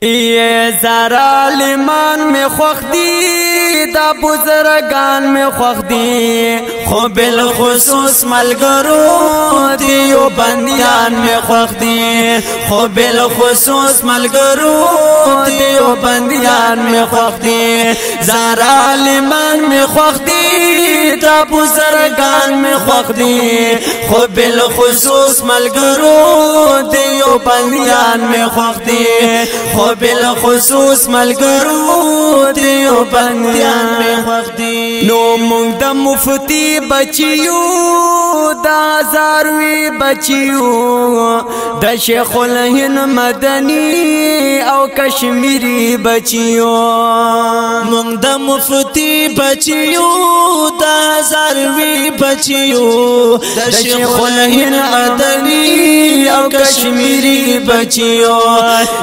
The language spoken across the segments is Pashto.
یہ زارا لیمان میں خوخ دی دا بزرگان میں خوخ دی خو بالخصوص ملگرو دیو بندیان میں خوخ دی خو بالخصوص ملگرو دیو بندیان میں خوخ دی زارا لیمان میں خوخ دی دا بزرگان میں خوخ دی خو بالخصوص ملگرو دیو بندیان میں خوخ دی خو بالخصوص ملگرو دیو بندیان میں خوخ دی نو مونږ د مفتی بچیو دا زاروی بچیو د شیخ الهند مدنی او کشمیری بچیو مونږ د مفتی بچیو دا زاروی بچیو د شیخ الهند مدنی او کشمیری بچیو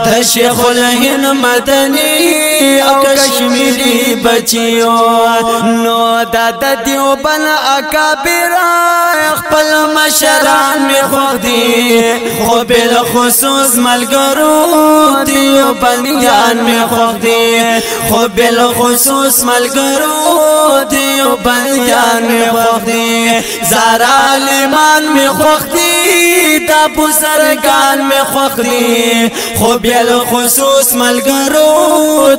د شیخ الهند مدنی او کشمیری بچیو نو دا د دیوبند اکابر خپل مشران می خوښ دي خو بالخصوص ملګرو دیوبندیان می خوښ دي خو بالخصوص ملګرو دیوبندیان می خوښ دي زارا لیمان می خوښ دي دا بزرگان می خوښ دي خو بالخصوص ملګرو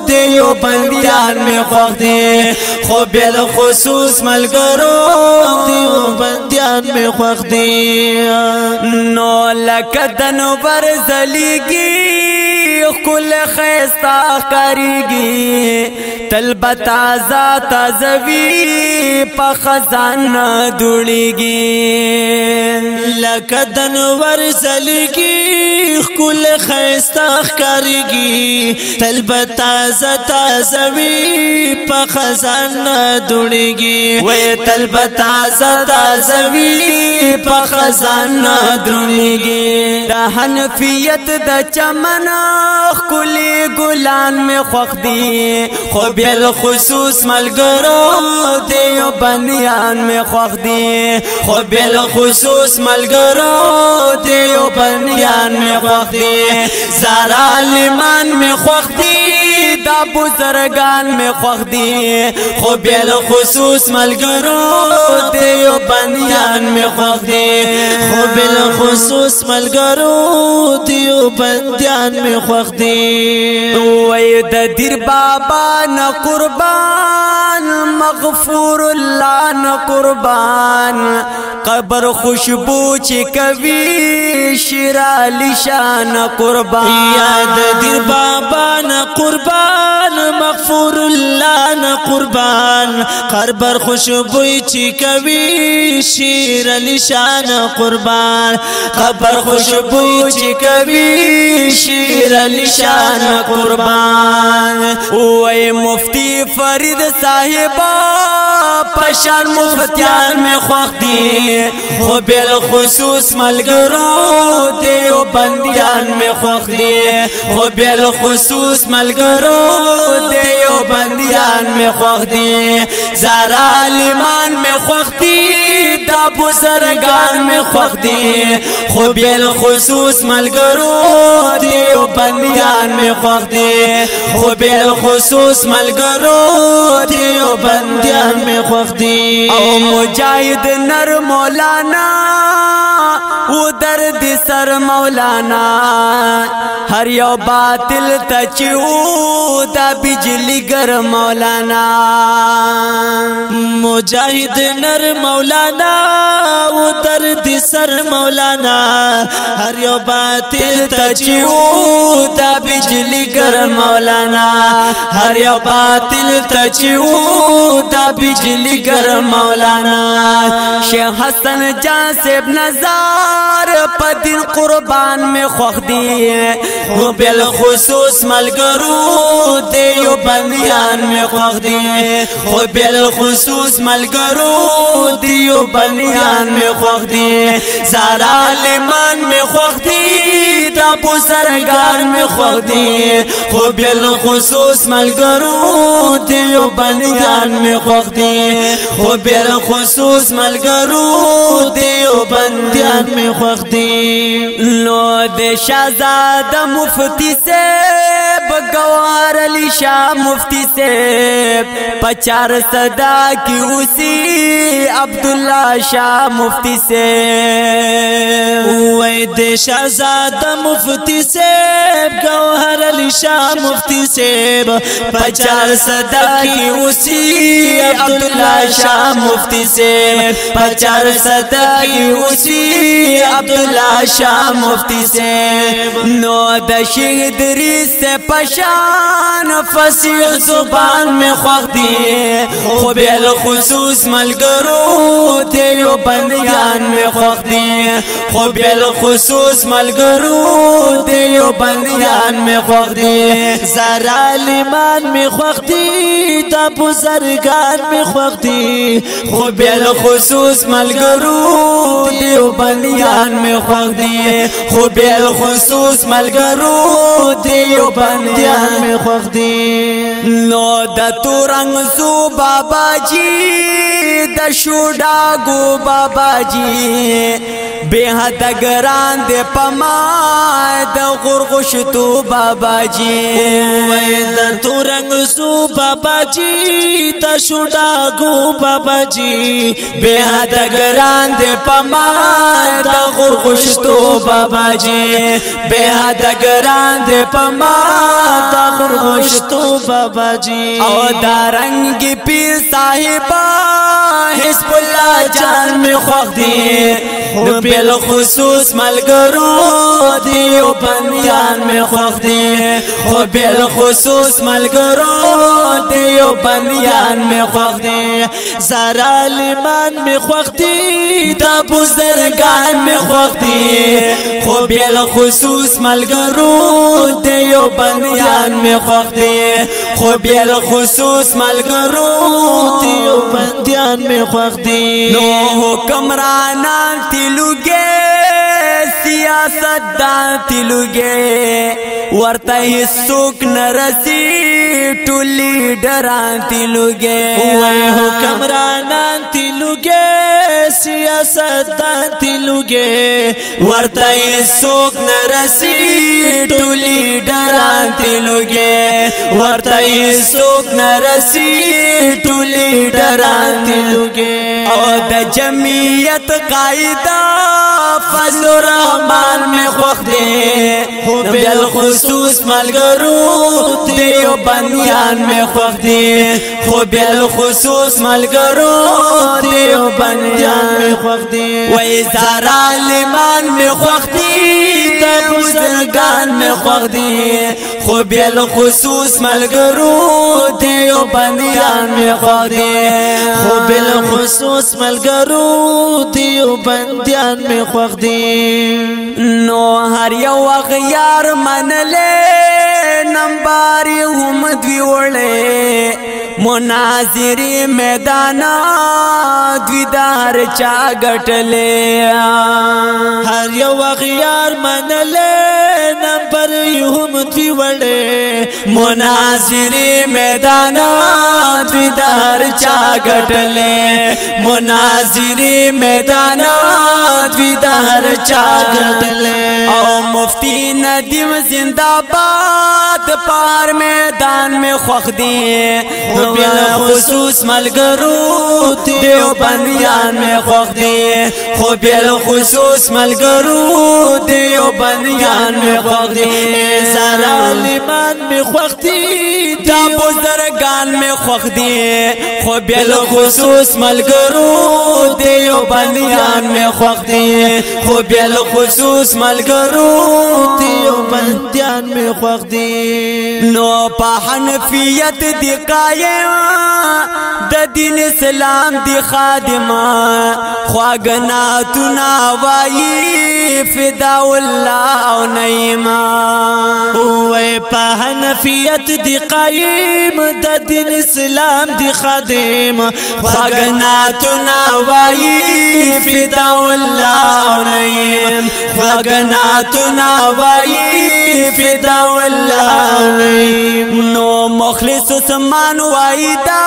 دیوبندیان می خوښ دي خو بالخصوص ملګرو دیوبندیان می خوښ دي نو لکه د نوبر زلیږي ښکل ښایسته ښکارېږي تل به تازه تازه وي په خزان دوړېږي لکه د نوبر زلیږي ښکل ښایسته ښکارېږي تل به تازه تازه وي په خزان دوړېږي وی تل به تازه تازه وي په خزان دروړېږي د حنفیت د چمن ښکلي ګلان مې خوښ دي خو بالخصوص ملګرو دیوبندیان مې خوښ دي خو بالخصوص ملګرو دیوبندیان مې خوښ دي زارا لیمان مې خوښ دي دا بزرگان میں خوښ دي خو بالخصوص ملګرو دیوبندیان میں خوښ دي خو بالخصوص ملګرو دیوبندیان میں خوښ دي وای د دیر بابا نه قربان مغفور الله نه قربان قبر خوشبو چې کوي شیر علی شان قربان یاد دیر بابا نه قربان مغفور الله نه قربان قبر خوشبوئی چې کوي شیر علی شان قربان قبر خوشبوئی چې کوي شیر علی شان قربان وای مفتی فرید صاحبہ پشان مفتیان میں خوښ دي خو بالخصوص ملګرو دیوبندیان میں خوښ دي خو بالخصوص ملګرو دیوبندیان میں خوښ دي زارا لیمان میں خوښ دي دا بزرگان میں خوښ دي خو بالخصوص ملګرو دیوبندیان میں خوښ دي خو بالخصوص ملګرو دیوبندیان میں خوښ دي او مجاهد نر مولانا و درد سر مولانا هر یو باطل تچو دا بجلی گر مولانا مجاهد نر مولانا و درد سر مولانا هر یو باطل تچو دا بجلی گر مولانا هر یو باطل تچو دا بجلی گر مولانا شیخ حسن جان سیب نظار پا دین قربان میں خوښ دي خو بالخصوص ملګرو دیوبندیان میں خوښ دي خو بالخصوص ملګرو دیوبندیان میں خوښ دي زارا لیمان میں خوښ دي دا بزرگان میں خوښ دي خو بالخصوص ملګرو دیوبندیان میں خوښ دي خو بالخصوص ملګرو دیوبندیان میں خوښ دي نو د شہزادہ مفتی سے شاہ مفتی سے پچار صدا کی اسی عبداللہ شاہ مفتی سے وے دے شہزادہ مفتی سے گوہر علی شاہ مفتی سے پچار صدا کی اسی عبداللہ شاہ مفتی سے پچار صدا کی اسی عبداللہ شاہ مفتی سے نو د شیخ دریس سے پشان فصیح زبان میں خوخ دی خو بالخصوص ملگرو دیو بندیان میں خوخ دی خو بالخصوص ملگرو دیو بندیان میں خوخ دی زارا لیمان میں خوخ دی دا بزرگان میں خوخ دی خو بالخصوص ملگرو دیو بندیان میں خوخ دی خو بالخصوص ملگرو دیو بندیان میں خوخ دی نو د تورنگ زو بابا جی د شوډا گو بابا جی بے حد گران دے پما د غرغشتو بابا جی وے د تورنگ زو بابا جی د شوډا گو بابا جی بے حد گران دے پما د غرغشتو بابا جی بے حد گران دے پما د غرغشتو بابا جی او دارنگی پیر صاحبہ حزب اللہ جان میں خوخ دی بالخصوص ملگرو دیو بندیان میں خوخ دی خو بالخصوص ملگرو دیو بندیان میں خوخ دی زارا لیمان میں خوخ دی دا بزرگان میں خوخ دی خو بالخصوص ملگرو دیو بندیان میں خوخ دی خو بالخصوص ملگرو دیو بندیان میں خوخ دی نو حکمرانان تلوگے سیاست دان تلوگے ورطا حسوک نرسی ٹو لیڈران تلوگے وے حکمرانان تلوگے سیاست دان تلوگے ورطا حسوک نرسی ٹو لیڈران تلوگے ورطا حسوک نرسی ٹو لیڈران تلوگے او د جمعیت قائدہ فضل الرحمن میں خوخ دے بالخصوص ملگرو دیو بندیان میں خوخ دے خو بالخصوص ملگرو دیو بندیان میں خوخ دے وی زارا لیمان میں خوخ دے دا بزرگان میں خوخ دے خو بالخصوص ملگرو دیو بندیان میں خوخ دے خو بالخصوص ملگرو دیو بندیان میں خوخ دی نو ہر یو اغیار من لے نمباری ہم دوی وڑے مناظری میدانا دوی دار چا گٹ لے ہر یو اغیار من لے نمباری ہم دوی وڑے مناظری میدانا دوی دار چا گٹ لے مناظری میدانا دوی دار چا گٹ لے او مفتی ندیم زندہ باد پار میدان میں خوخ دیے بالخصوص ملگرو دیو بندیان میں خوخ دیے خو بالخصوص ملگرو دیو بندیان میں خوخ دیے زارا لیمان میں خوخ دی دا بزرگان میں خوخ دیے خو بالخصوص ملگرو دیو بندیان میں خوخ دیے خو بالخصوص ملگرو دیو بندیان میں خوخ دی نو پا حنفیت دی قائم دا دین اسلام دی خادمہ خواگناتو ناوائی فدا اللہ او نعیمہ وے پا حنفیت دی قائم دا دین اسلام دی خادم خواگناتو ناوائی فدا اللہ او نعیم خواگناتو ناوائی فدا اللہ او نعیم نو مخلص عثمان وائدہ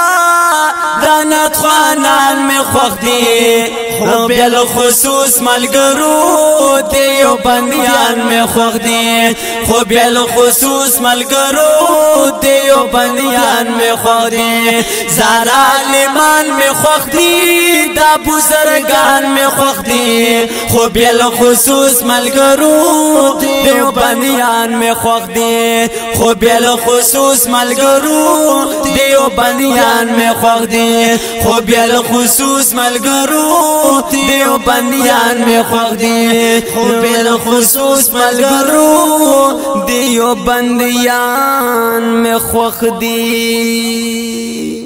دانت خوانان میں خوخ دی خو بالخصوص ملګرو دیو بندیان میں خوخ دی خو بالخصوص ملګرو دیو بندیان میں خوخ دی زارا لیمان میں خوخ دی دا بزرگان میں خوخ دی خو بالخصوص ملګرو دیو بندیان میں خوخ دی خو بالخصوص ملګرو دیو بندیان میں خوخ دی خو بالخصوص ملګرو دیو بندیان میں خوخ دی خو بالخصوص ملګرو دیو بندیان میں خوخ دی